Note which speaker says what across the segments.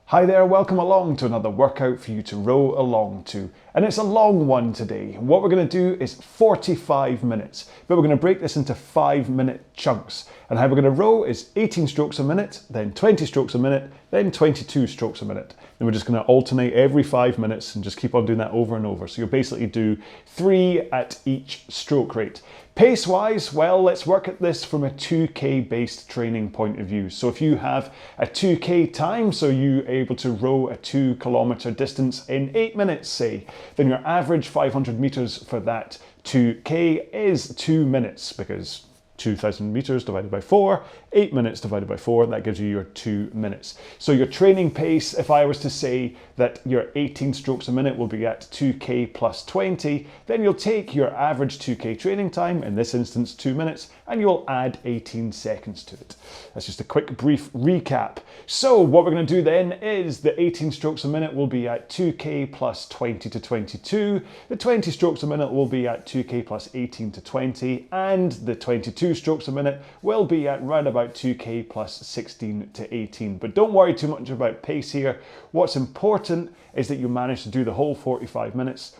Speaker 1: Hi there, welcome along to another workout for you to row along to. And it's a long one today. What we're going to do is 45 minutes, but we're going to break this into 5-minute chunks. And how we're going to row is 18 strokes a minute, then 20 strokes a minute, then 22 strokes a minute. And we're just going to alternate every 5 minutes and just keep on doing that over and over. So you'll basically do 3 at each stroke rate. Pace-wise, well, let's work at this from a 2K based training point of view. So if you have a 2K time, so you're able to row a 2 kilometer distance in 8 minutes, say, then your average 500 meters for that 2K is 2 minutes, because 2,000 meters divided by 4, 8 minutes divided by 4, that gives you your 2 minutes. So your training pace, if I was to say that your 18 strokes a minute will be at 2K plus 20, then you'll take your average 2K training time, in this instance 2 minutes, and you'll add 18 seconds to it. That's just a quick brief recap. So what we're going to do then is the 18 strokes a minute will be at 2K plus 20 to 22, the 20 strokes a minute will be at 2K plus 18 to 20, and the 22 strokes a minute will be at round about 2K plus 16 to 18. But don't worry too much about pace here. What's important is that you manage to do the whole 45 minutes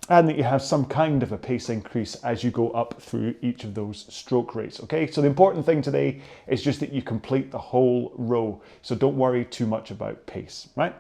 Speaker 1: and that you have some kind of a pace increase as you go up through each of those stroke rates, okay? So the important thing today is just that you complete the whole row. So don't worry too much about pace, right?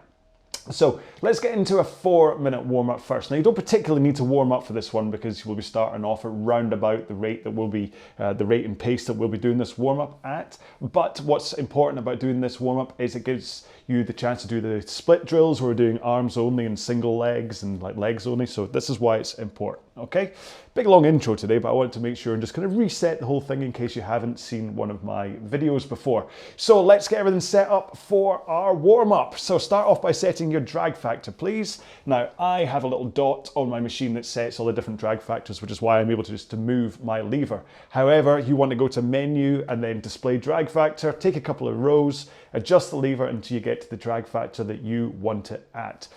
Speaker 1: So let's get into a 4-minute warm-up first. Now you don't particularly need to warm up for this one because we'll be starting off at round about the rate that will be the rate and pace that we'll be doing this warm-up at. But what's important about doing this warm-up is it gives you the chance to do the split drills where we're doing arms only and single legs and like legs only. So this is why it's important, okay? Big long intro today, but I wanted to make sure and just kind of reset the whole thing in case you haven't seen one of my videos before. So let's get everything set up for our warm-up. So start off by setting your drag factor, please. Now I have a little dot on my machine that sets all the different drag factors, which is why I'm able to just move my lever. However, you want to go to menu and then display drag factor, take a couple of rows, adjust the lever until you get to the drag factor that you want it at.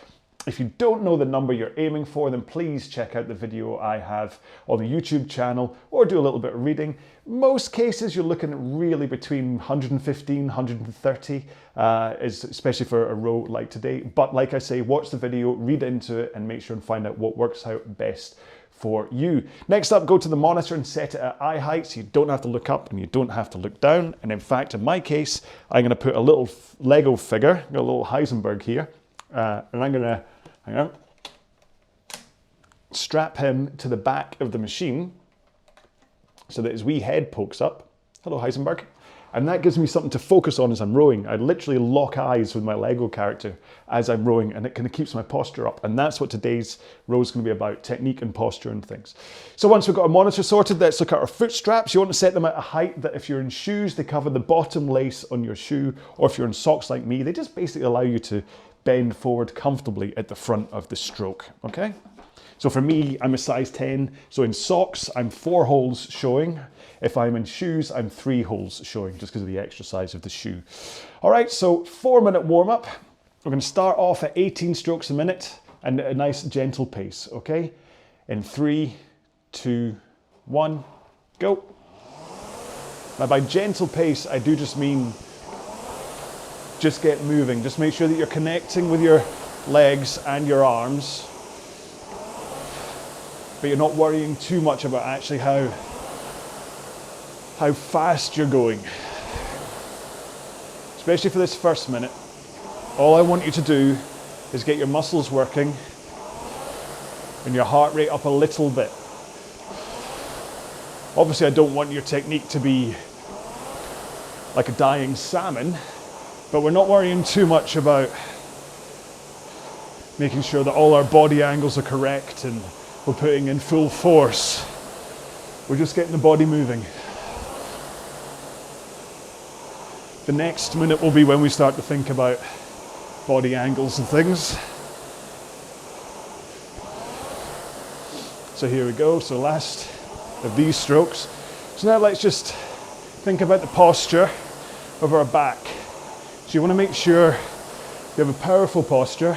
Speaker 1: If you don't know the number you're aiming for, then please check out the video I have on the YouTube channel or do a little bit of reading. Most cases you're looking at really between 115, 130, especially for a row like today. But like I say, watch the video, read into it and make sure and find out what works out best for you. Next up, go to the monitor and set it at eye height so you don't have to look up and you don't have to look down. And in fact, in my case, I'm going to put a little Lego figure, a little Heisenberg here, and I'm going to strap him to the back of the machine so that his wee head pokes up. Hello, Heisenberg. And that gives me something to focus on as I'm rowing. I literally lock eyes with my Lego character as I'm rowing, and it kind of keeps my posture up. And that's what today's row is going to be about, technique and posture and things. So once we've got our monitor sorted, let's look at our foot straps. You want to set them at a height that if you're in shoes, they cover the bottom lace on your shoe, or if you're in socks like me, they just basically allow you to bend forward comfortably at the front of the stroke, okay? So for me, I'm a size 10, so in socks, I'm 4 holes showing. If I'm in shoes, I'm 3 holes showing, just because of the extra size of the shoe. All right, so 4-minute warm-up. We're gonna start off at 18 strokes a minute and a nice gentle pace, okay? In 3, 2, 1, go. Now by gentle pace, I do just mean just get moving. Just make sure that you're connecting with your legs and your arms, but you're not worrying too much about actually how fast you're going. Especially for this first minute, all I want you to do is get your muscles working and your heart rate up a little bit. Obviously, I don't want your technique to be like a dying salmon, but we're not worrying too much about making sure that all our body angles are correct and we're putting in full force. We're just getting the body moving. The next minute will be when we start to think about body angles and things. So here we go, so last of these strokes. So now let's just think about the posture of our back. So you want to make sure you have a powerful posture,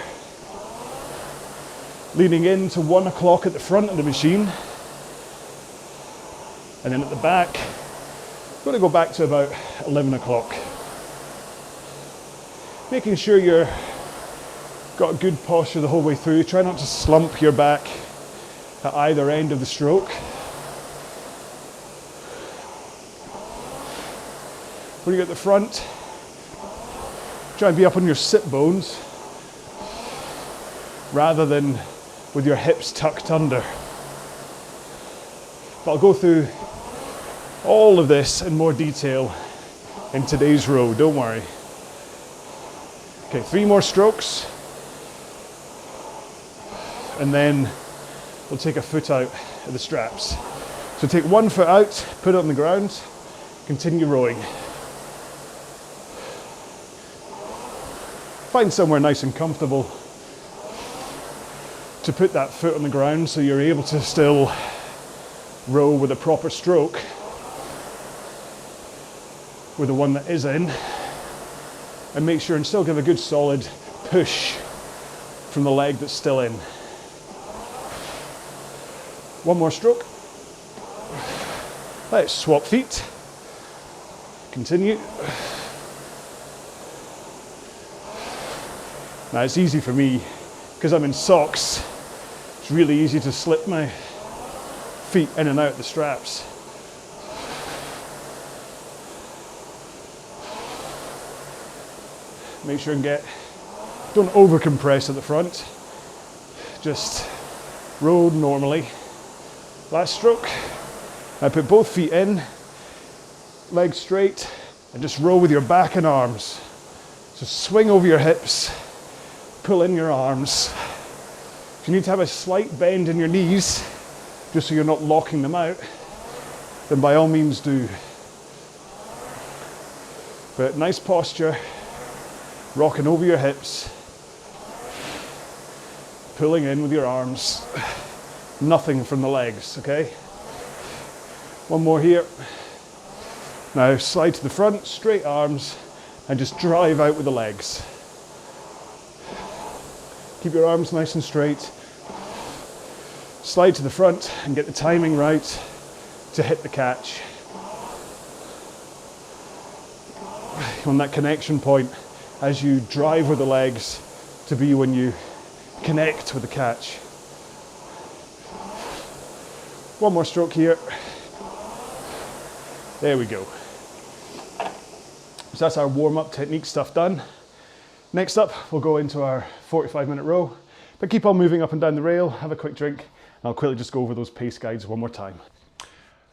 Speaker 1: leaning in to 1 o'clock at the front of the machine, and then at the back, we're going to go back to about 11 o'clock. Making sure you're got a good posture the whole way through. Try not to slump your back at either end of the stroke. When you're at the front, try and be up on your sit bones rather than with your hips tucked under. But I'll go through all of this in more detail in today's row, don't worry. Okay, 3 more strokes. And then we'll take a foot out of the straps. So take 1 foot out, put it on the ground, continue rowing. Find somewhere nice and comfortable to put that foot on the ground so you're able to still row with a proper stroke with the one that is in, and make sure and still give a good solid push from the leg that's still in. 1 more stroke. Let's swap feet. Continue. Now it's easy for me because I'm in socks. It's really easy to slip my feet in and out the straps. Make sure and don't over compress at the front. Just row normally. Last stroke. I put both feet in, legs straight, and just row with your back and arms. So swing over your hips, pull in your arms. If you need to have a slight bend in your knees, just so you're not locking them out, then by all means do. But nice posture, rocking over your hips, pulling in with your arms, nothing from the legs, okay? 1 more here. Now slide to the front, straight arms, and just drive out with the legs. Keep your arms nice and straight. Slide to the front and get the timing right to hit the catch. You want that connection point as you drive with the legs to be when you connect with the catch. 1 more stroke here. There we go. So that's our warm-up technique stuff done. Next up, we'll go into our 45-minute row. But keep on moving up and down the rail, have a quick drink, and I'll quickly just go over those pace guides one more time.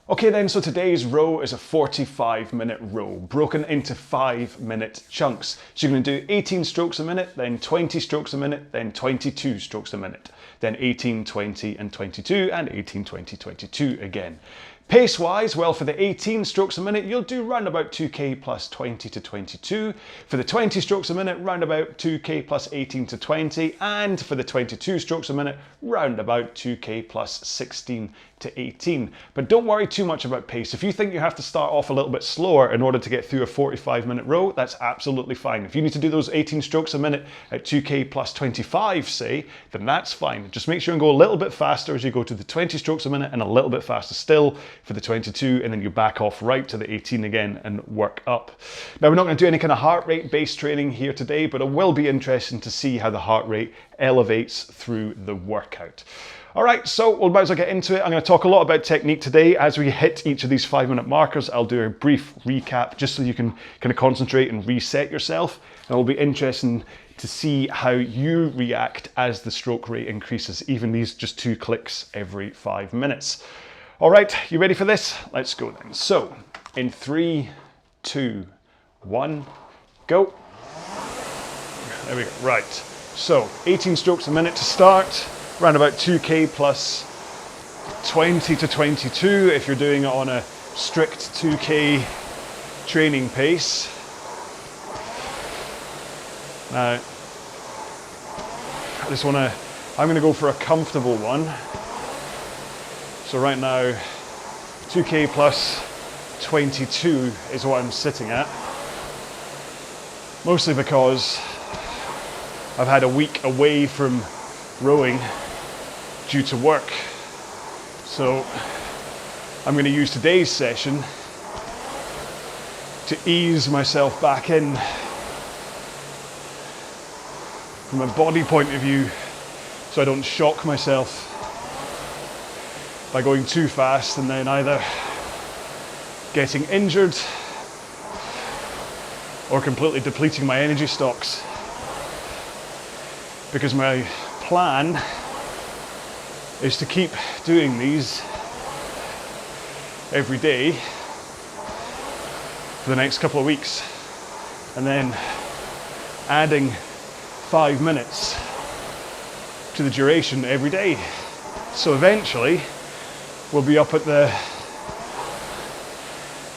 Speaker 1: Okay then, so today's row is a 45-minute row, broken into 5-minute chunks. So you're going to do 18 strokes a minute, then 20 strokes a minute, then 22 strokes a minute, then 18, 20 and 22, and 18, 20, 22 again. Pace-wise, well, for the 18 strokes a minute, you'll do round about 2k plus 20 to 22. For the 20 strokes a minute, round about 2k plus 18 to 20. And for the 22 strokes a minute, round about 2k plus 16 to 18. But don't worry too much about pace. If you think you have to start off a little bit slower in order to get through a 45-minute row, that's absolutely fine. If you need to do those 18 strokes a minute at 2k plus 25, say, then that's fine. Just make sure and go a little bit faster as you go to the 20 strokes a minute and a little bit faster still for the 22, and then you back off right to the 18 again and work up. Now, we're not going to do any kind of heart rate based training here today, but it will be interesting to see how the heart rate elevates through the workout. All right, so we'll might as well get into it. I'm going to talk a lot about technique today. As we hit each of these 5-minute markers, I'll do a brief recap just so you can kind of concentrate and reset yourself. And it'll be interesting to see how you react as the stroke rate increases, even these just 2 clicks every 5 minutes. All right, you ready for this? Let's go then. So, in 3, 2, 1, go. There we go, right. So, 18 strokes a minute to start, around about 2k plus 20 to 22 if you're doing it on a strict 2k training pace. Now, I'm gonna go for a comfortable one. So right now, 2k plus 22 is what I'm sitting at. Mostly because I've had a week away from rowing due to work. So I'm going to use today's session to ease myself back in from a body point of view, so I don't shock myself by going too fast and then either getting injured or completely depleting my energy stocks. Because my plan is to keep doing these every day for the next couple of weeks, and then adding 5 minutes to the duration every day. So eventually we'll be up at the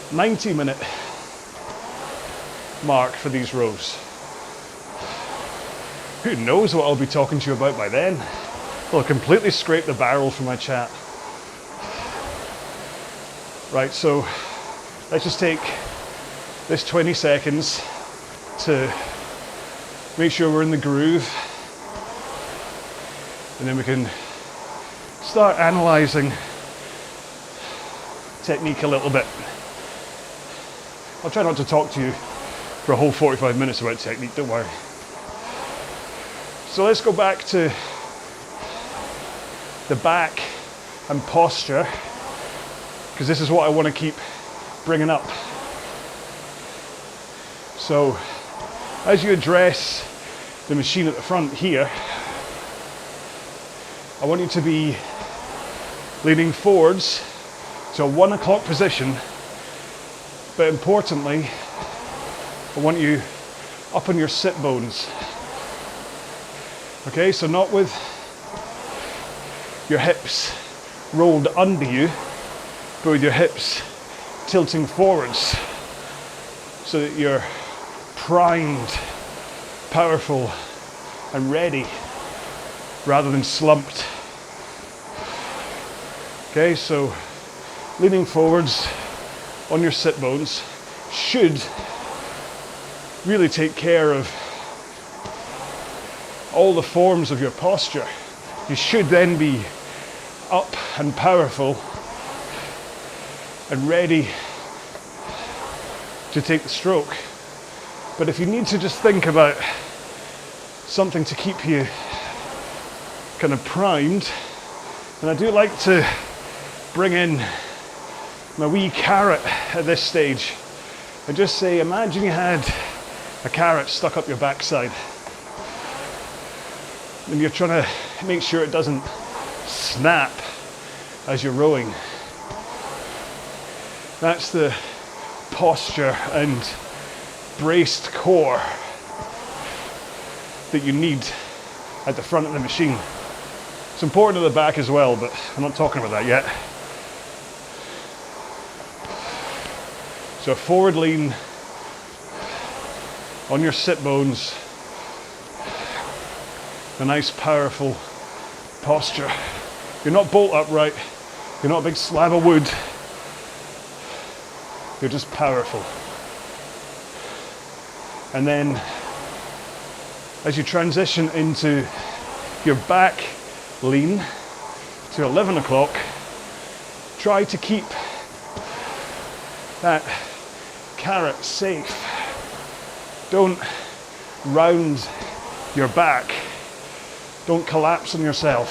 Speaker 1: 90-minute mark for these rows. Who knows what I'll be talking to you about by then? I'll completely scrape the barrel from my chat. Right, so let's just take this 20 seconds to make sure we're in the groove, and then we can start analysing technique a little bit. I'll try not to talk to you for a whole 45 minutes about technique, don't worry. So let's go back to the back and posture, because this is what I want to keep bringing up. So as you address the machine at the front here, I want you to be leaning forwards to a 1 o'clock position, but importantly, I want you up on your sit bones. Okay, so not with your hips rolled under you, but with your hips tilting forwards so that you're primed, powerful, and ready rather than slumped. Okay, so leaning forwards on your sit bones should really take care of all the forms of your posture. You should then be up and powerful and ready to take the stroke. But if you need to just think about something to keep you kind of primed, and I do like to bring in my wee carrot at this stage and just say, imagine you had a carrot stuck up your backside and you're trying to make sure it doesn't snap as you're rowing. That's the posture and braced core that you need at the front of the machine. It's important at the back as well, but I'm not talking about that yet. So forward lean on your sit bones, a nice powerful posture. You're not bolt upright, you're not a big slab of wood, you're just powerful. And then as you transition into your back lean to 11 o'clock, try to keep that carrot safe. Don't round your back. Don't collapse on yourself.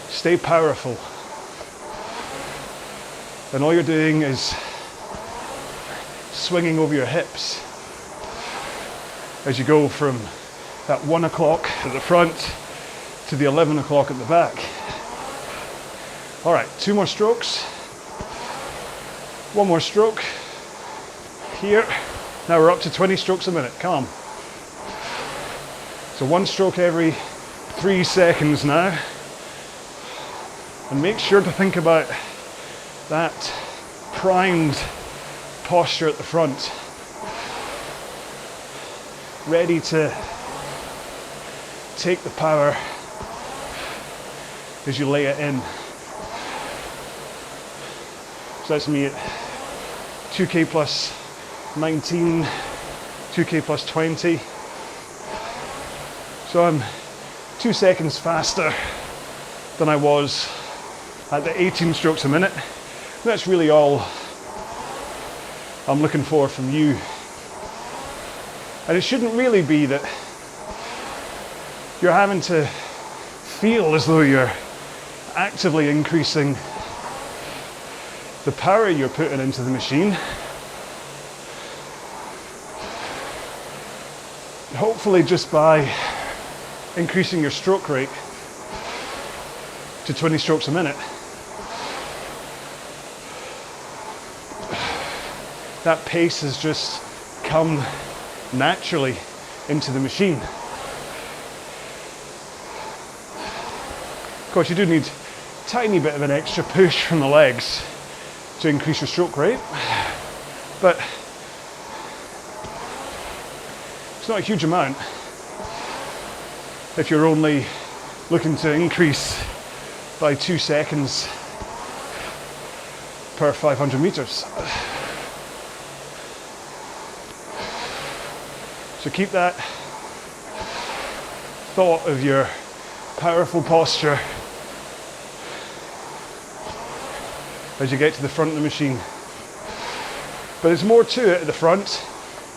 Speaker 1: Stay powerful. And all you're doing is swinging over your hips as you go from that 1 o'clock at the front to the 11 o'clock at the back. All right, 2 more strokes. 1 more stroke here. Now we're up to 20 strokes a minute. Come on. So 1 stroke every 3 seconds now. And make sure to think about that primed posture at the front. Ready to take the power as you lay it in. So that's me at 2K plus 19, 2K plus 20. So I'm 2 seconds faster than I was at the 18 strokes a minute. That's really all I'm looking for from you. And it shouldn't really be that you're having to feel as though you're actively increasing the power you're putting into the machine. Hopefully just by increasing your stroke rate to 20 strokes a minute, that pace has just come naturally into the machine. Of course, you do need a tiny bit of an extra push from the legs to increase your stroke rate, but it's not a huge amount if you're only looking to increase by 2 seconds per 500 meters. So keep that thought of your powerful posture as you get to the front of the machine. But there's more to it at the front.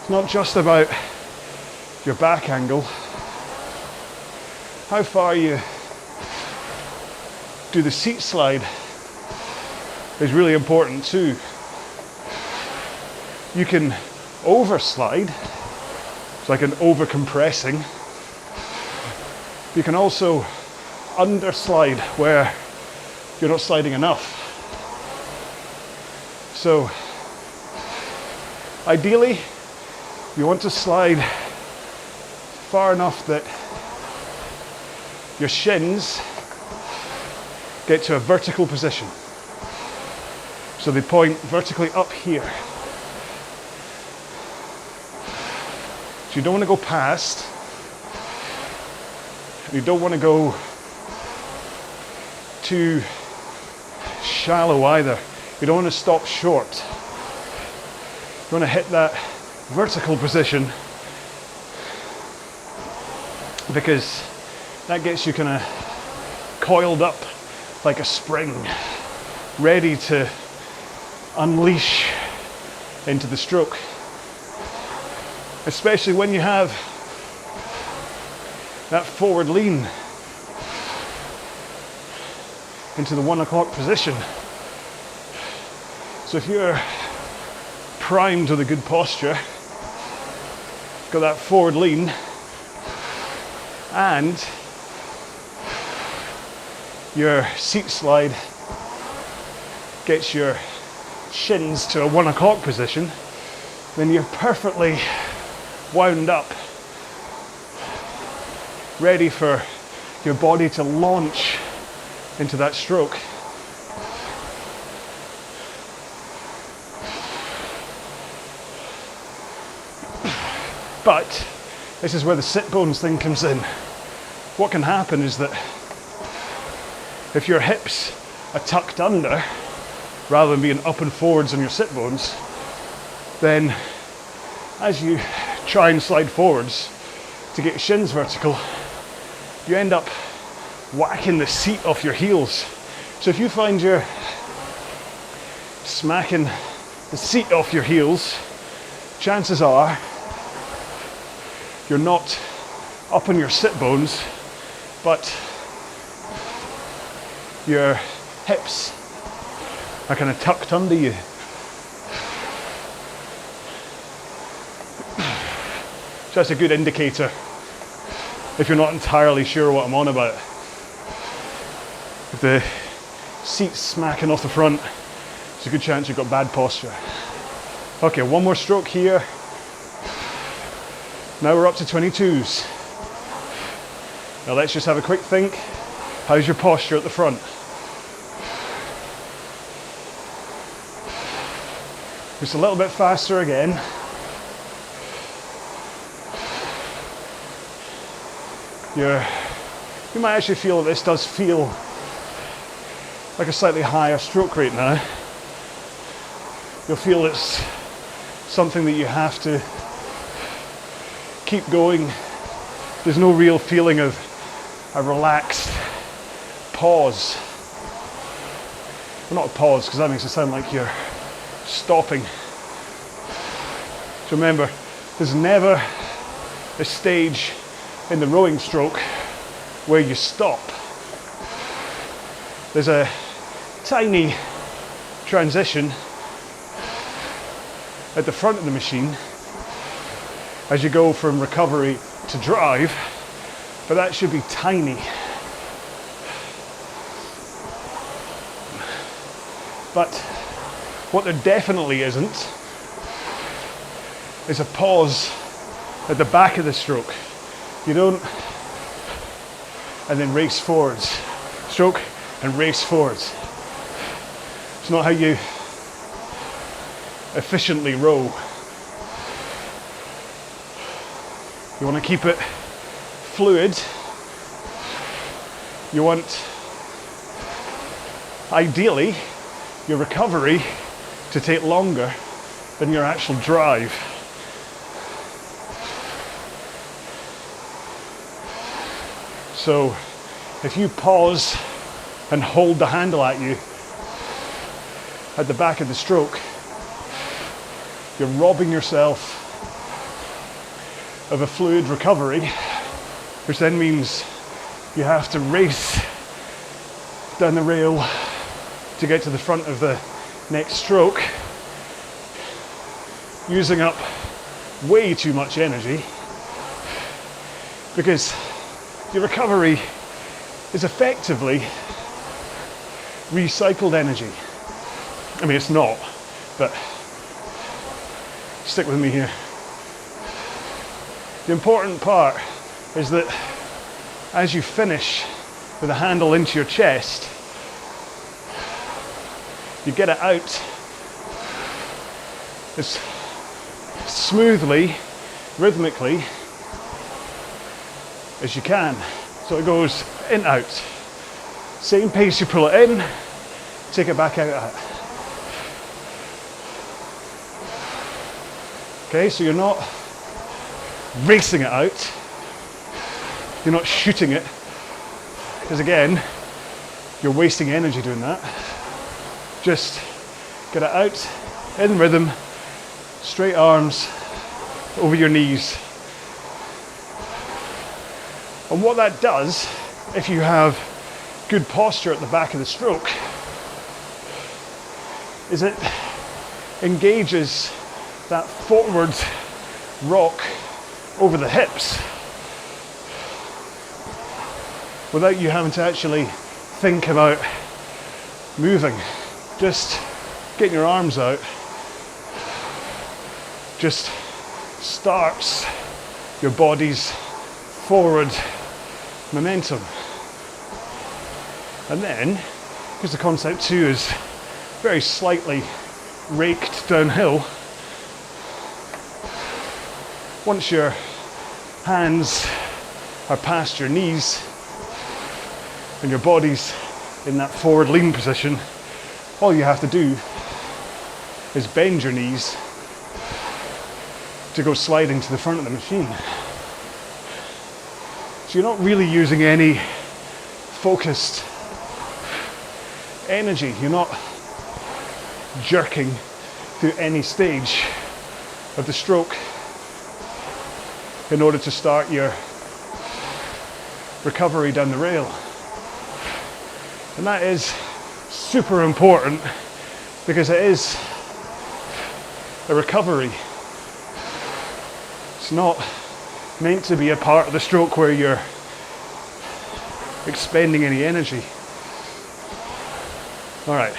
Speaker 1: It's not just about your back angle. How far you do the seat slide is really important too. You can overslide, it's like an over compressing. You can also underslide where you're not sliding enough. So ideally, you want to slide far enough that your shins get to a vertical position. So they point vertically up here. So you don't want to go past, you don't want to go too shallow either. You don't want to stop short. You want to hit that vertical position because that gets you kind of coiled up like a spring, ready to unleash into the stroke. Especially when you have that forward lean into the 1 o'clock position. So if you're primed with a good posture, got that forward lean, and your seat slide gets your shins to a 1 o'clock position, then you're perfectly wound up, ready for your body to launch into that stroke. But this is where the sit bones thing comes in. What can happen is that if your hips are tucked under rather than being up and forwards on your sit bones, then as you try and slide forwards to get your shins vertical, you end up whacking the seat off your heels. So if you find you're smacking the seat off your heels, chances are you're not up on your sit bones, but your hips are kind of tucked under you. So that's a good indicator if you're not entirely sure what I'm on about. If the seat's smacking off the front, it's a good chance you've got bad posture. Okay, one more stroke here. Now we're up to 22s. Now let's just have a quick think. How's your posture at the front? Just a little bit faster again. You might actually feel that this does feel like a slightly higher stroke rate now. You'll feel it's something that you have to keep going. There's no real feeling of a relaxed pause. Well, not a pause, because that makes it sound like you're stopping. So remember, there's never a stage in the rowing stroke where you stop. There's a tiny transition at the front of the machine as you go from recovery to drive, but that should be tiny. But what there definitely isn't is a pause at the back of the stroke. You don't, and then race forwards. Stroke and race forwards. It's not how you efficiently row. You want to keep it fluid. You want, ideally, your recovery to take longer than your actual drive. So if you pause and hold the handle at you at the back of the stroke, you're robbing yourself of a fluid recovery, which then means you have to race down the rail to get to the front of the next stroke, using up way too much energy, because your recovery is effectively recycled energy. I mean, it's not, but stick with me here. The important part is that as you finish with the handle into your chest, you get it out as smoothly, rhythmically as you can. So it goes in, out. Same pace you pull it in, take it back out at. Okay, so you're not racing it out, you're not shooting it, because again, you're wasting energy doing that. Just get it out in rhythm, straight arms over your knees. And what that does, if you have good posture at the back of the stroke, is it engages that forward rock over the hips without you having to actually think about moving. Just getting your arms out just starts your body's forward momentum. And then, because the concept too is very slightly raked downhill, once your hands are past your knees and your body's in that forward lean position, all you have to do is bend your knees to go sliding to the front of the machine. So you're not really using any focused energy. You're not jerking through any stage of the stroke in order to start your recovery down the rail. And that is super important because it is a recovery. It's not meant to be a part of the stroke where you're expending any energy. All right,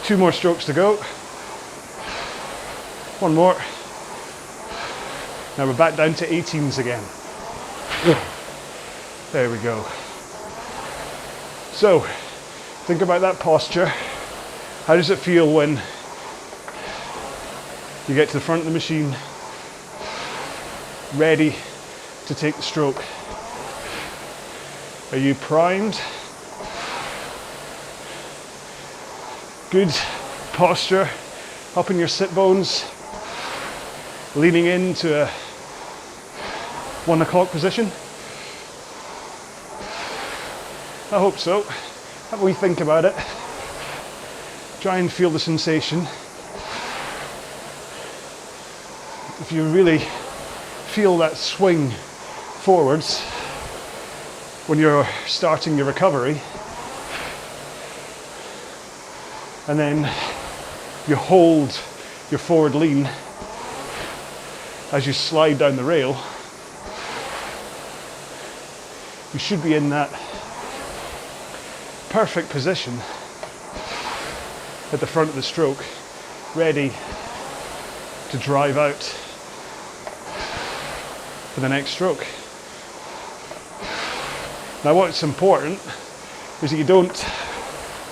Speaker 1: 2 more strokes to go. 1 more. Now we're back down to 18s again. There we go. So, think about that posture. How does it feel when you get to the front of the machine, ready to take the stroke? Are you primed? Good posture, up in your sit bones, leaning into a 1 o'clock position? I hope so. Have a wee think about it. Try and feel the sensation. If you really feel that swing forwards, when you're starting your recovery, and then you hold your forward lean as you slide down the rail, you should be in that perfect position at the front of the stroke, ready to drive out for the next stroke. Now what's important is that you don't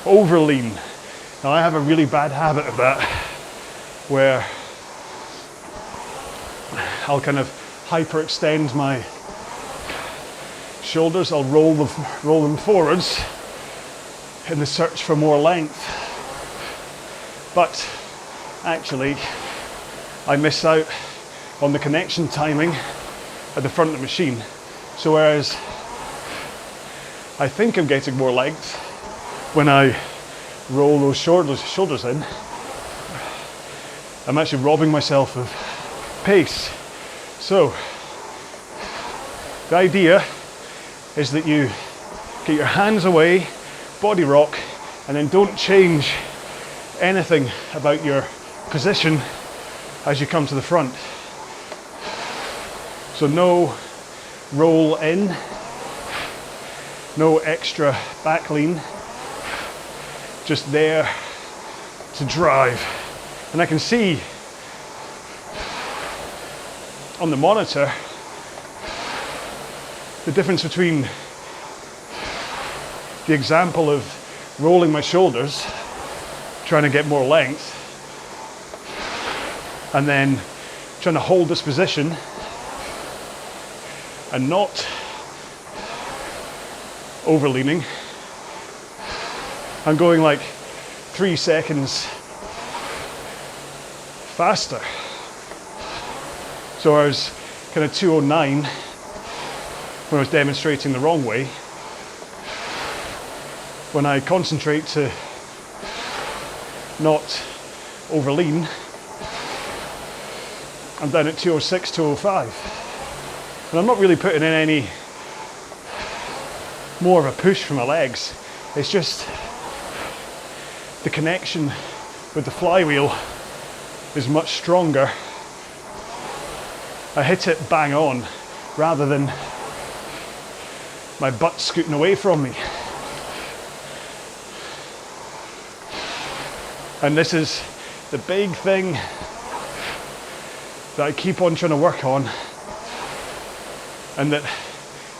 Speaker 1: over lean. Now I have a really bad habit of that, where I'll kind of hyperextend my shoulders, I'll roll them forwards in the search for more length. But actually, I miss out on the connection timing at the front of the machine. So whereas I think I'm getting more length when I roll those shoulders in, I'm actually robbing myself of pace. So the idea is that you get your hands away, body rock, and then don't change anything about your position as you come to the front. So no roll in, no extra back lean, just there to drive. And I can see on the monitor the difference between the example of rolling my shoulders, trying to get more length, and then trying to hold this position and not over leaning. I'm going like 3 seconds faster. So I was kind of 209 when I was demonstrating the wrong way. When I concentrate to not over lean, I'm down at 206, 205. And I'm not really putting in any more of a push from my legs. It's just the connection with the flywheel is much stronger. I hit it bang on rather than my butt scooting away from me. And this is the big thing that I keep on trying to work on, and that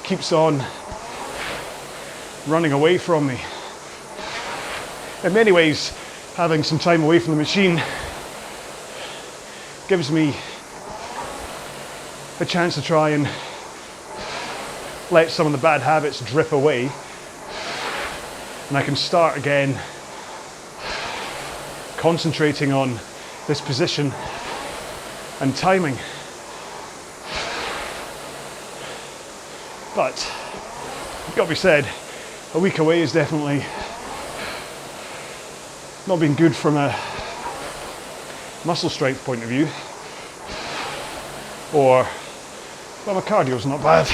Speaker 1: keeps on running away from me. In many ways, having some time away from the machine gives me a chance to try and let some of the bad habits drip away, and I can start again concentrating on this position and timing. But it's got to be said, a week away is definitely not been good from a muscle strength point of view, or, well, my cardio's not bad,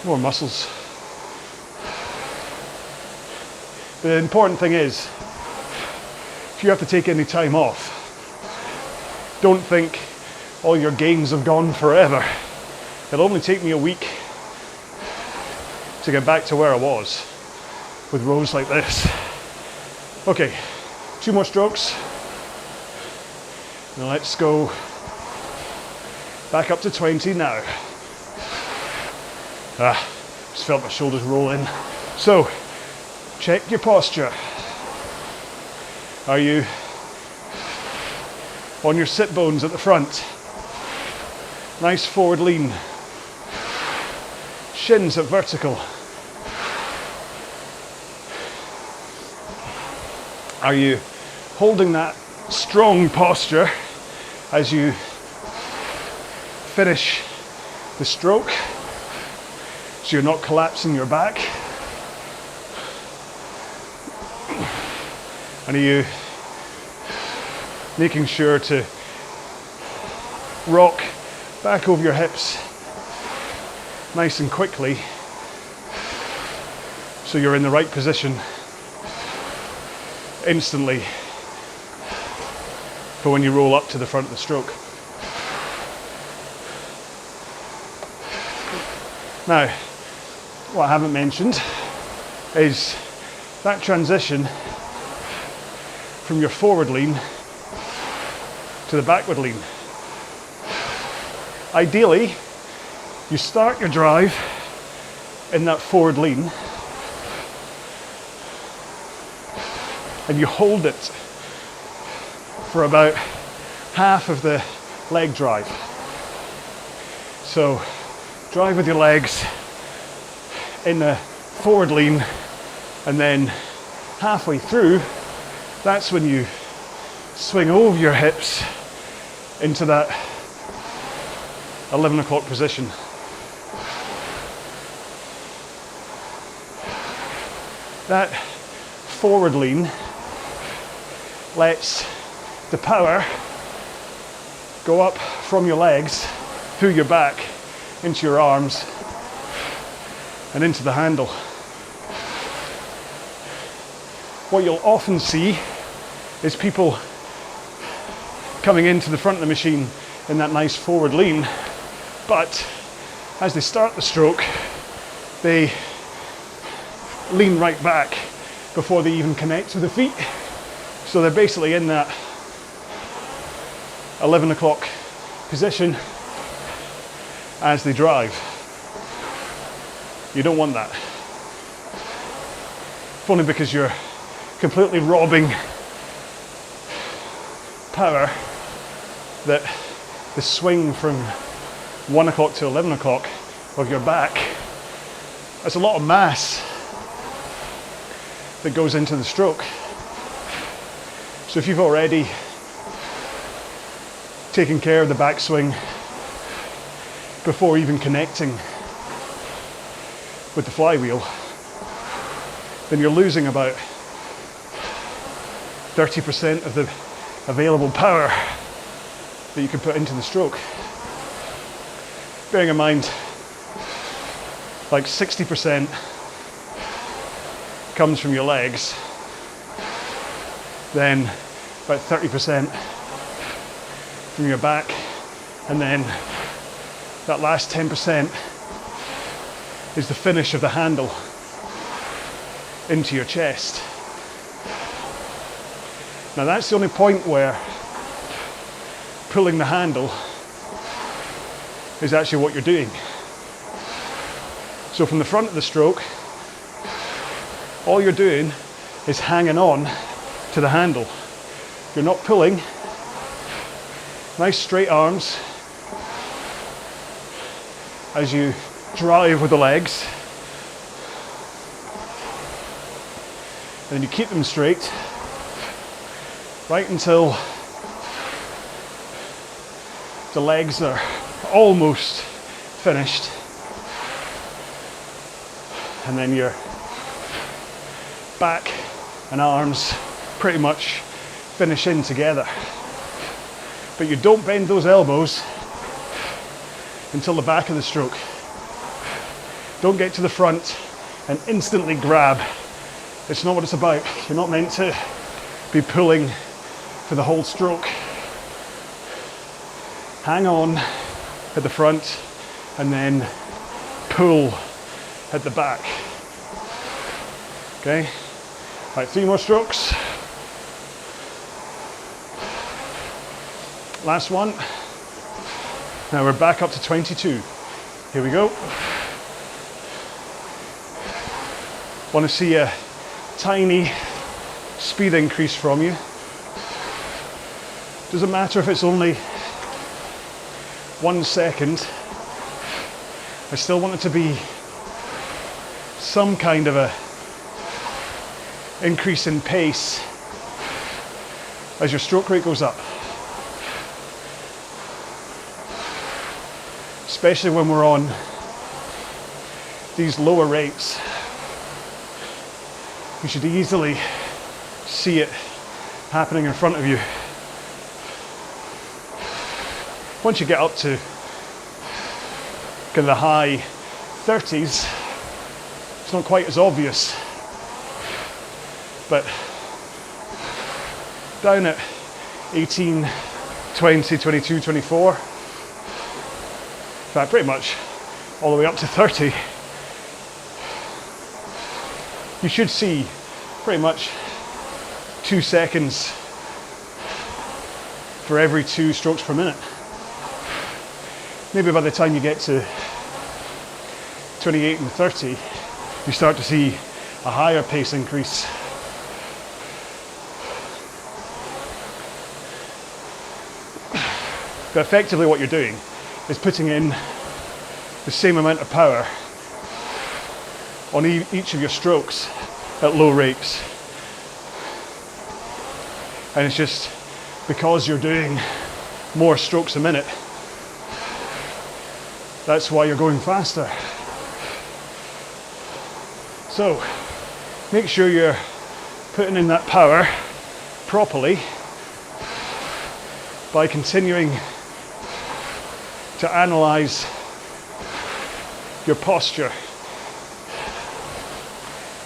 Speaker 1: more muscles. The important thing is, if you have to take any time off, don't think all your gains have gone forever. It'll only take me a week to get back to where I was with rows like this. Okay, 2 more strokes. Now let's go back up to 20 now. Just felt my shoulders roll in. So, check your posture. Are you on your sit bones at the front? Nice forward lean. Shins at vertical. Are you holding that strong posture as you finish the stroke, so you're not collapsing your back? And are you making sure to rock back over your hips nice and quickly so you're in the right position instantly for when you roll up to the front of the stroke. Now, what I haven't mentioned is that transition from your forward lean to the backward lean. Ideally, you start your drive in that forward lean and you hold it for about half of the leg drive. So drive with your legs in the forward lean, and then halfway through, that's when you swing over your hips into that 11 o'clock position. That forward lean lets the power go up from your legs through your back into your arms and into the handle. What you'll often see is people coming into the front of the machine in that nice forward lean, but as they start the stroke, they lean right back before they even connect with the feet. So they're basically in that 11 o'clock position as they drive. You don't want that. If only because you're completely robbing power that the swing from 1 o'clock to 11 o'clock of your back, that's a lot of mass that goes into the stroke. So if you've already taken care of the backswing before even connecting with the flywheel, then you're losing about 30% of the available power that you can put into the stroke. Bearing in mind, like 60% comes from your legs, then about 30% from your back, and then that last 10% is the finish of the handle into your chest. Now that's the only point where pulling the handle is actually what you're doing. So from the front of the stroke, all you're doing is hanging on to the handle. You're not pulling. Nice straight arms as you drive with the legs, and then you keep them straight right until the legs are almost finished, and then your back and arms pretty much finish in together. But you don't bend those elbows until the back of the stroke. Don't get to the front and instantly grab. It's not what it's about. You're not meant to be pulling for the whole stroke. Hang on at the front and then pull at the back. Okay? All right, 3 more strokes. Last one. Now we're back up to 22. Here we go. Want to see a tiny speed increase from you. Doesn't matter if it's only 1 second. I still want it to be some kind of a increase in pace as your stroke rate goes up. Especially when we're on these lower rates. You should easily see it happening in front of you. Once you get up to kind of the high 30s, it's not quite as obvious. but down at 18, 20, 22, 24, in fact pretty much all the way up to 30, you should see pretty much 2 seconds for every 2 strokes per minute. Maybe by the time you get to 28 and 30, you start to see a higher pace increase. But effectively what you're doing is putting in the same amount of power on each of your strokes at low rates. And it's just because you're doing more strokes a minute, that's why you're going faster. So make sure you're putting in that power properly by continuing to analyze your posture.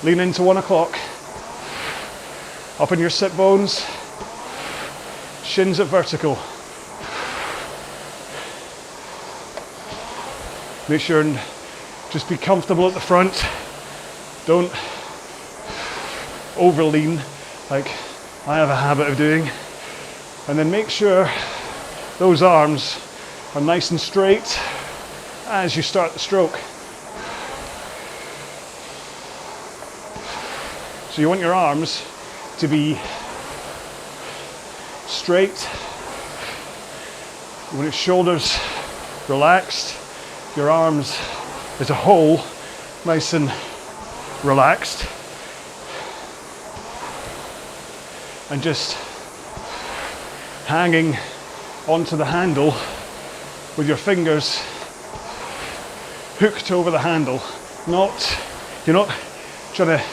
Speaker 1: Lean into 1 o'clock, up on your sit bones, shins at vertical. Make sure and just be comfortable at the front. Don't over lean like I have a habit of doing. And then make sure those arms are nice and straight as you start the stroke. So you want your arms to be straight. You want your shoulders relaxed, your arms as a whole nice and relaxed. And just hanging onto the handle with your fingers hooked over the handle. You're not trying to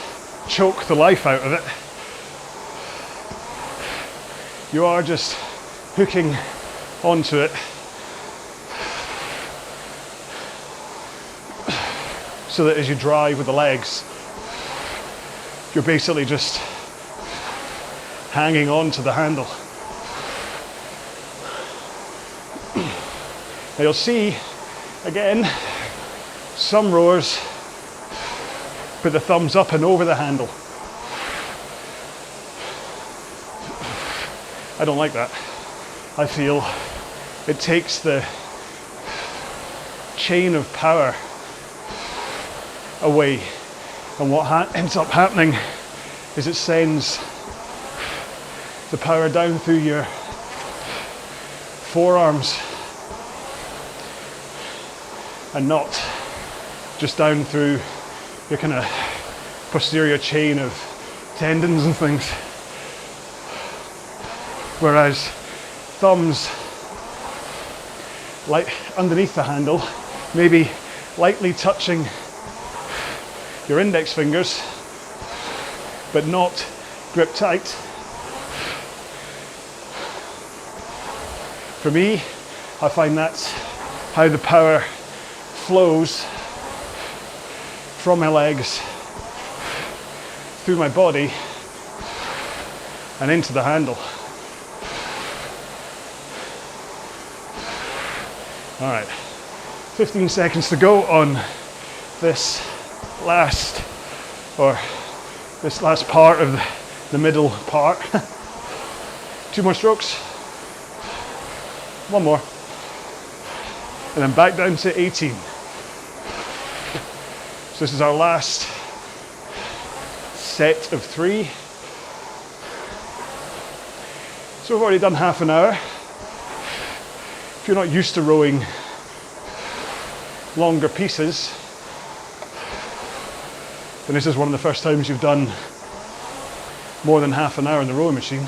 Speaker 1: choke the life out of it. You are just hooking onto it so that as you drive with the legs, you're basically just hanging on to the handle. Now you'll see, again, some rowers put the thumbs up and over the handle. I don't like that. I feel it takes the chain of power away, and what ends up happening is it sends the power down through your forearms and not just down through your kind of posterior chain of tendons and things. Whereas thumbs like underneath the handle, maybe lightly touching your index fingers, but not grip tight. For me, I find that's how the power flows from my legs through my body and into the handle. All right, 15 seconds to go on this last part of the middle part. 2 more strokes, 1 more, and then back down to 18. So this is our last set of 3. So we've already done half an hour. If you're not used to rowing longer pieces, then this is one of the first times you've done more than half an hour in the rowing machine.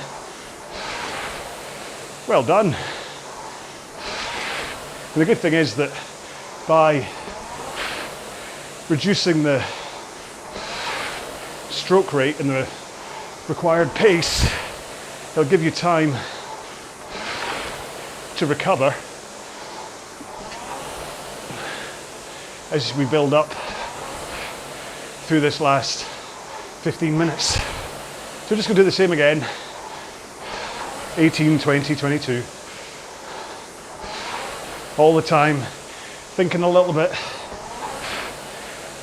Speaker 1: Well done. And the good thing is that by reducing the stroke rate and the required pace, it'll give you time to recover as we build up through this last 15 minutes. So just gonna do the same again. 18, 20, 22. All the time, thinking a little bit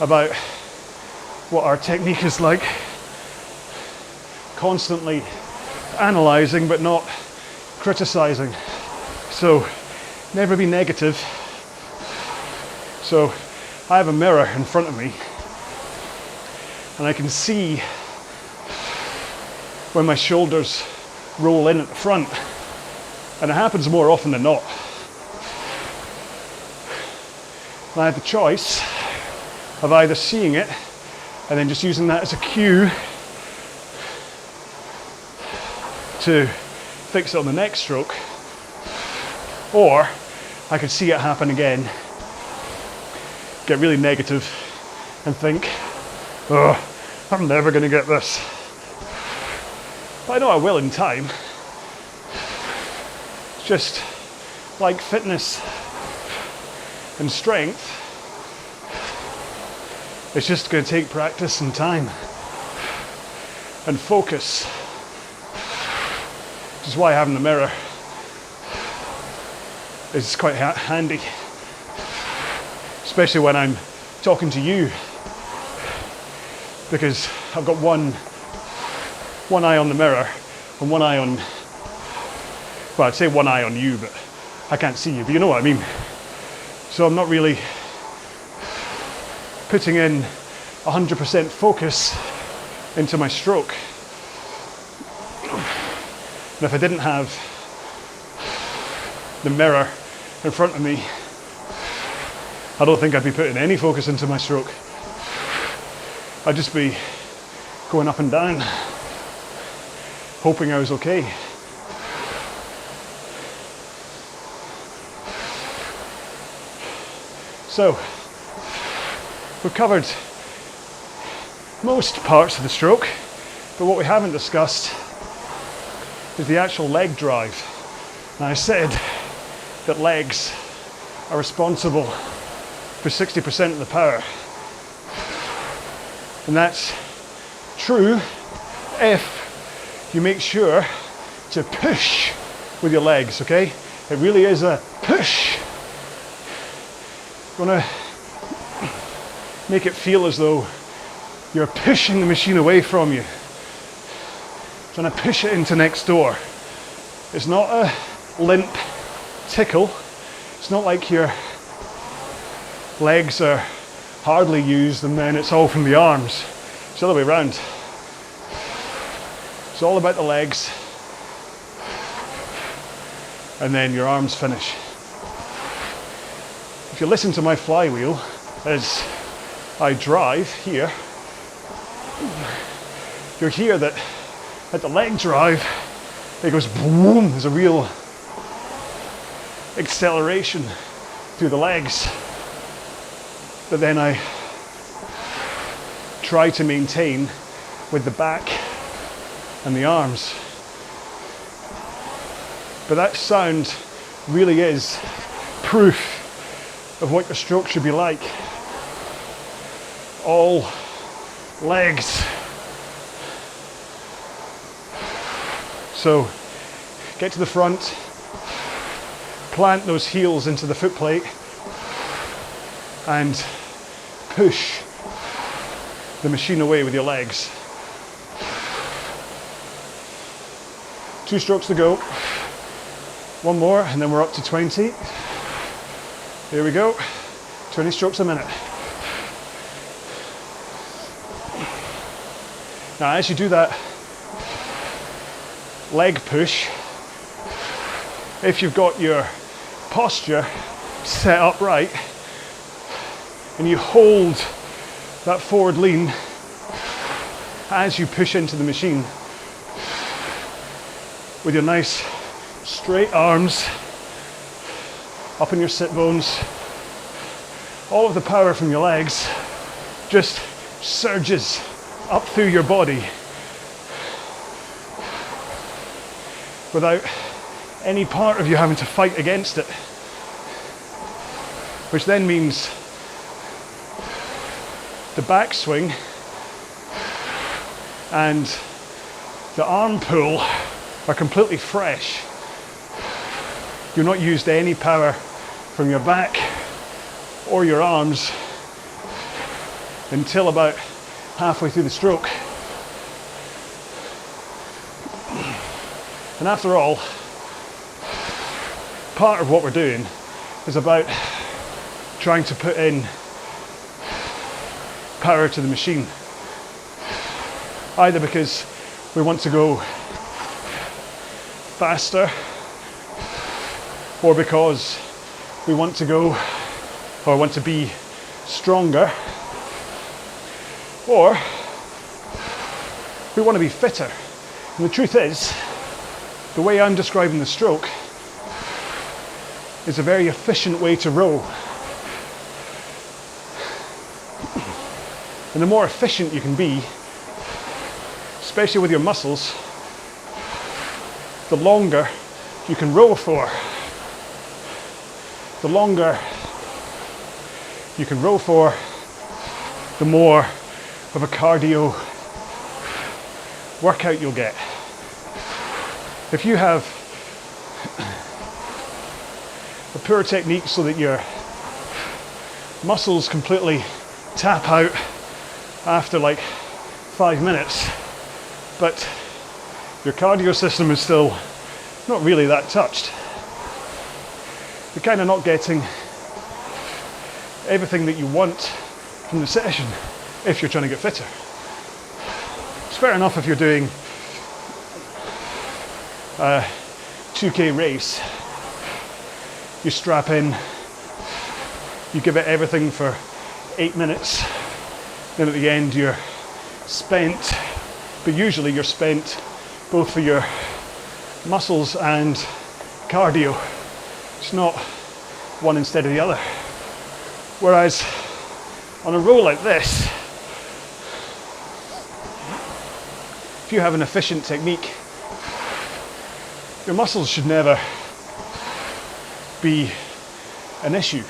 Speaker 1: about what our technique is like. Constantly analysing but not criticising. So never be negative. So I have a mirror in front of me and I can see when my shoulders roll in at the front, and it happens more often than not. And I have the choice of either seeing it and then just using that as a cue to fix it on the next stroke, or I could see it happen again, get really negative and think, oh, I'm never going to get this. But I know I will in time. It's just like fitness and strength. It's just going to take practice and time and focus. Which is why having the mirror is quite handy. Especially when I'm talking to you. Because I've got one eye on the mirror and one eye on, well, I'd say one eye on you, but I can't see you, but you know what I mean. So I'm not really putting in 100% focus into my stroke. And if I didn't have the mirror in front of me, I don't think I'd be putting any focus into my stroke. I'd just be going up and down, hoping I was okay. So, we've covered most parts of the stroke, but what we haven't discussed is the actual leg drive. Now, I said that legs are responsible for 60% of the power. And that's true if you make sure to push with your legs, okay? It really is a push. You want to make it feel as though you're pushing the machine away from you. Trying to push it into next door. It's not a limp tickle. It's not like your legs are hardly used and then it's all from the arms. It's the other way around. It's all about the legs and then your arms finish. If you listen to my flywheel as I drive here, you'll hear that at the leg drive it goes boom, there's a real acceleration through the legs that then I try to maintain with the back and the arms. But that sound really is proof of what your stroke should be like. All legs. So get to the front, plant those heels into the foot plate and push the machine away with your legs. 2 strokes to go. One more and then we're up to 20. Here we go. 20 strokes a minute. Now as you do that leg push, if you've got your posture set up right and you hold that forward lean as you push into the machine with your nice straight arms up in your sit bones, all of the power from your legs just surges up through your body without any part of you having to fight against it, which then means the backswing and the arm pull are completely fresh. You've not used any power from your back or your arms until about halfway through the stroke. And after all, part of what we're doing is about trying to put in power to the machine. Either because we want to go faster, or because we want to go or want to be stronger, or we want to be fitter. And the truth is, the way I'm describing the stroke is a very efficient way to row. And the more efficient you can be, especially with your muscles, the longer you can row for. The longer you can row for, the more of a cardio workout you'll get. If you have a poor technique so that your muscles completely tap out after like 5 minutes, but your cardio system is still not really that touched, you're kind of not getting everything that you want from the session if you're trying to get fitter. It's fair enough if you're doing a 2K race, you strap in, you give it everything for 8 minutes, then at the end you're spent, but usually you're spent both for your muscles and cardio. It's not one instead of the other. Whereas on a row like this, if you have an efficient technique, your muscles should never be an issue.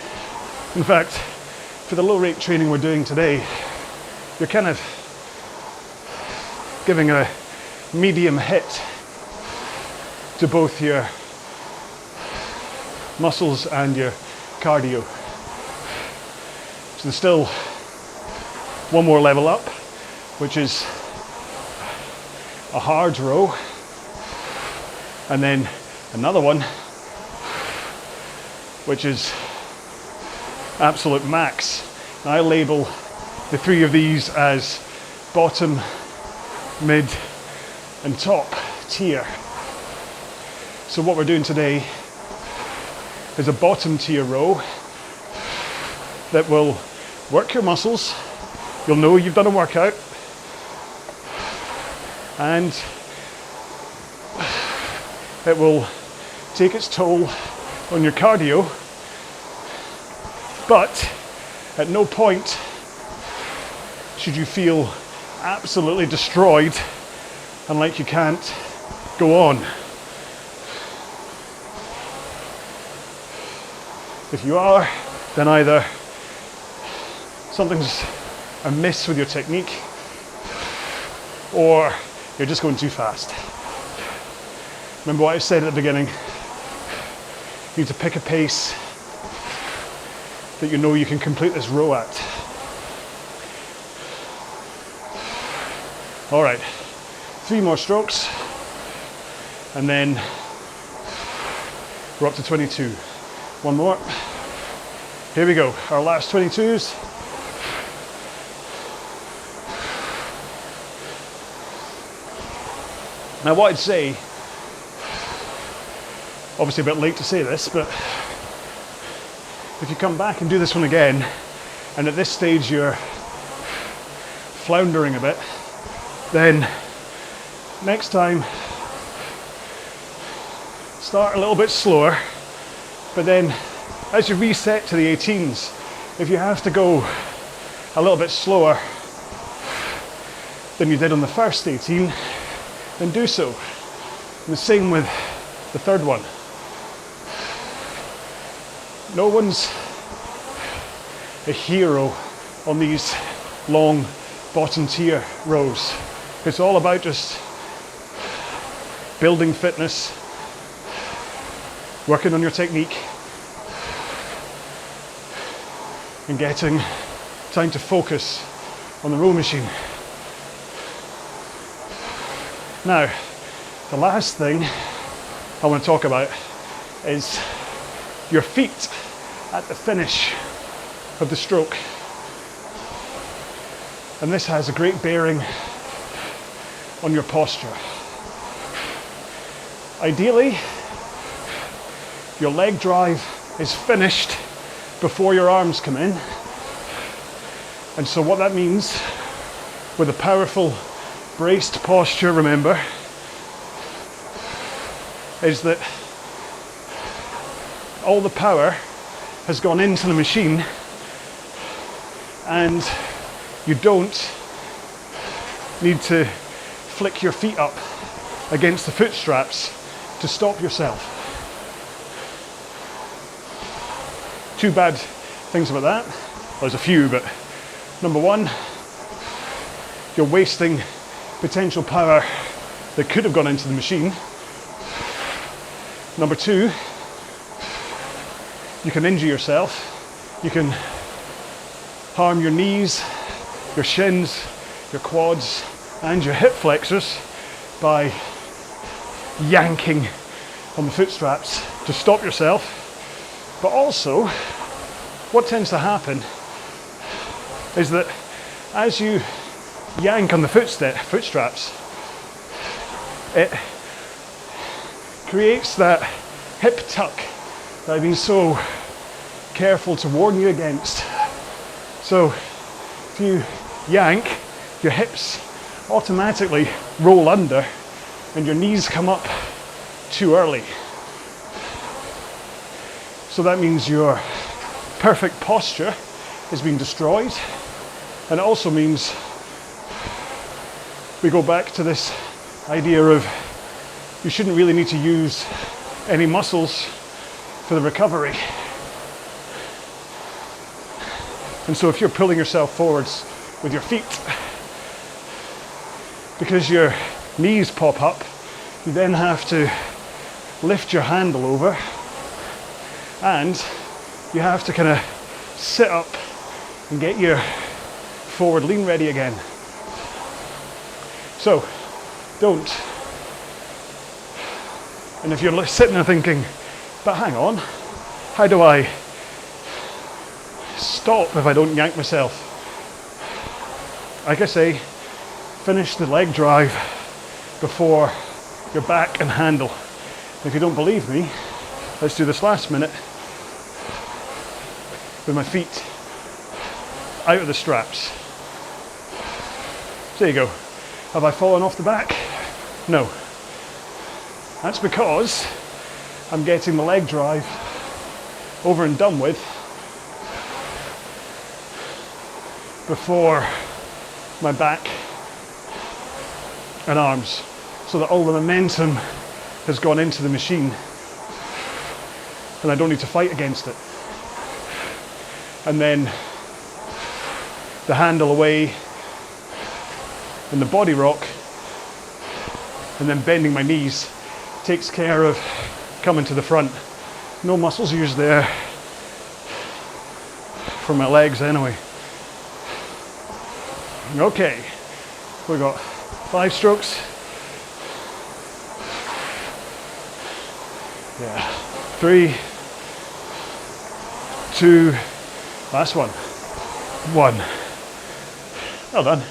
Speaker 1: In fact, for the low rate training we're doing today, you're kind of giving a medium hit to both your muscles and your cardio. So there's still one more level up, which is a hard row, and then another one, which is absolute max. And I label the three of these as bottom, mid, and top tier. So what we're doing today is a bottom tier row that will work your muscles. You'll know you've done a workout, and it will take its toll on your cardio, but at no point should you feel absolutely destroyed and like you can't go on. If you are, then either something's amiss with your technique, or you're just going too fast. Remember what I said at the beginning, you need to pick a pace that you know you can complete this row at. All right, 3 more strokes, and then we're up to 22. One more. Here we go, our last 22s. Now what I'd say, obviously a bit late to say this, but if you come back and do this one again, and at this stage you're floundering a bit, then next time start a little bit slower, but then as you reset to the 18s, if you have to go a little bit slower than you did on the first 18, then do so. And the same with the third one. No one's a hero on these long bottom tier rows. It's all about just building fitness, working on your technique, and getting time to focus on the row machine. Now, the last thing I want to talk about is your feet at the finish of the stroke. And this has a great bearing on your posture. Ideally, your leg drive is finished before your arms come in. And so what that means, with a powerful braced posture, remember, is that all the power has gone into the machine and you don't need to flick your feet up against the foot straps to stop yourself. Two bad things about that. Well, there's a few, but number one, you're wasting potential power that could have gone into the machine. Number two, you can injure yourself. You can harm your knees, your shins, your quads, and your hip flexors by yanking on the foot straps to stop yourself. But also, what tends to happen is that as you yank on the foot straps, it creates that hip tuck that I've been so careful to warn you against. So if you yank, your hips automatically roll under and your knees come up too early. So that means your perfect posture is being destroyed, and it also means we go back to this idea of you shouldn't really need to use any muscles for the recovery. And so if you're pulling yourself forwards with your feet, because your knees pop up, you then have to lift your handle over and you have to kind of sit up and get your forward lean ready again. So don't. And if you're sitting there thinking, but hang on, how do I stop if I don't yank myself? Like I say, finish the leg drive before your back and handle. If you don't believe me, let's do this last minute with my feet out of the straps. There you go. Have I fallen off the back? No. That's because I'm getting the leg drive over and done with before my back and arms, so that all the momentum has gone into the machine and I don't need to fight against it. And then the handle away and the body rock and then bending my knees takes care of coming to the front. No muscles used there for my legs anyway. Okay, we got 5 strokes. Yeah, 3, 2, last one. 1. Well done.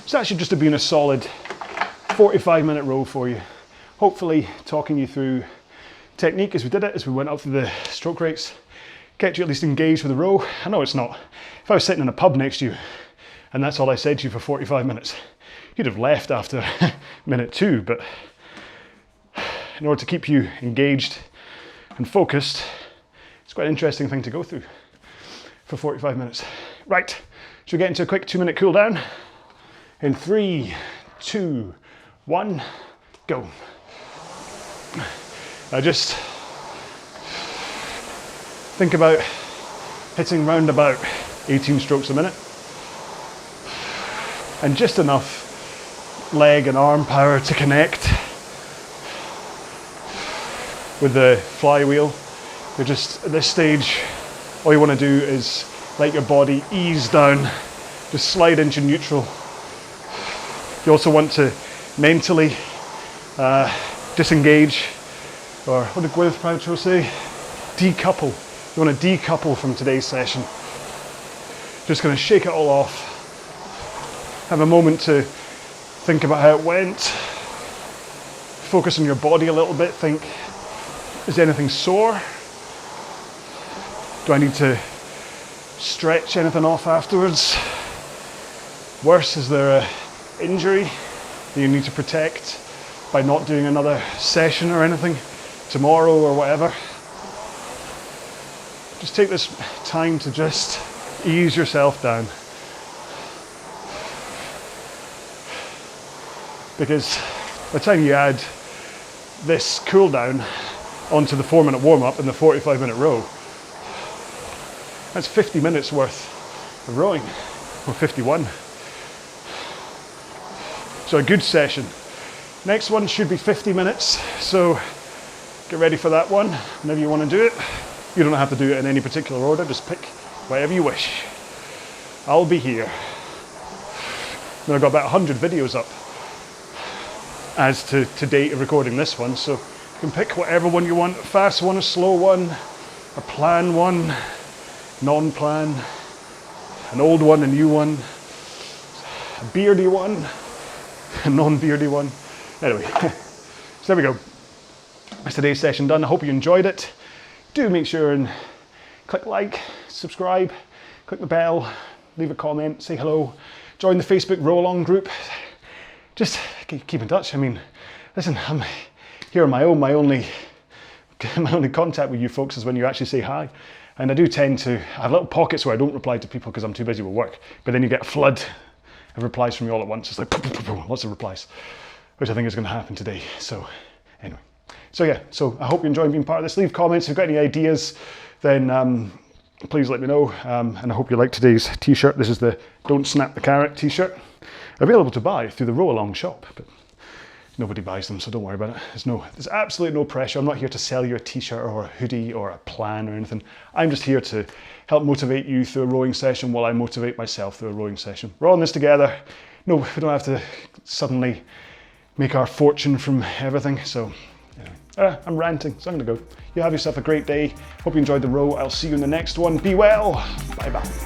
Speaker 1: So that should just have been a solid 45-minute row for you. Hopefully talking you through technique as we did it, as we went up through the stroke rates, kept you at least engaged with the row. I know it's not. If I was sitting in a pub next to you and that's all I said to you for 45 minutes, you'd have left after minute 2, but in order to keep you engaged and focused, it's quite an interesting thing to go through for 45 minutes. Right, should we get into a quick 2-minute cool down? In 3, 2, 1, go. Now just think about hitting round about 18 strokes a minute, and just enough leg and arm power to connect with the flywheel. You're just, at this stage, all you want to do is let your body ease down, just slide into neutral. You also want to mentally disengage, or what did Gwyneth Paltrow say? Decouple. You want to decouple from today's session. Just going to shake it all off. Have a moment to think about how it went. Focus on your body a little bit. Think, is anything sore? Do I need to stretch anything off afterwards? Worse, is there an injury that you need to protect by not doing another session or anything tomorrow or whatever? Just take this time to just ease yourself down. Because by the time you add this cool down onto the 4-minute warm-up and the 45-minute row, that's 50 minutes worth of rowing, or 51. So a good session. Next one should be 50 minutes, so get ready for that one whenever you want to do it. You don't have to do it in any particular order, just pick whatever you wish. I'll be here. Then I've got about 100 videos up as to date of recording this one, so you can pick whatever one you want, a fast one, a slow one, a plan one, non-plan, an old one, a new one, a beardy one, a non-beardy one. Anyway, so there we go. That's today's session done. I hope you enjoyed it. Do make sure and click like, subscribe, click the bell, leave a comment, say hello, join the Facebook RowAlong group. Just keep in touch. I mean, listen, I'm here on my own. My only contact with you folks is when you actually say hi. And I do tend to have little pockets where I don't reply to people because I'm too busy with work. But then you get a flood of replies from you all at once. It's like lots of replies, which I think is going to happen today. So anyway, so yeah, so I hope you enjoyed being part of this. Leave comments if you've got any ideas, then please let me know. And I hope you like today's t-shirt. This is the Don't Snap the Carrot t-shirt, available to buy through the RowAlong shop. But nobody buys them, so don't worry about it. There's absolutely no pressure. I'm not here to sell you a t-shirt or a hoodie or a plan or anything. I'm just here to help motivate you through a rowing session while I motivate myself through a rowing session. We're all in this together. No, we don't have to suddenly make our fortune from everything. So anyway, I'm ranting, so I'm gonna go. You have yourself a great day. Hope you enjoyed the row. I'll see you in the next one. Be well. Bye bye.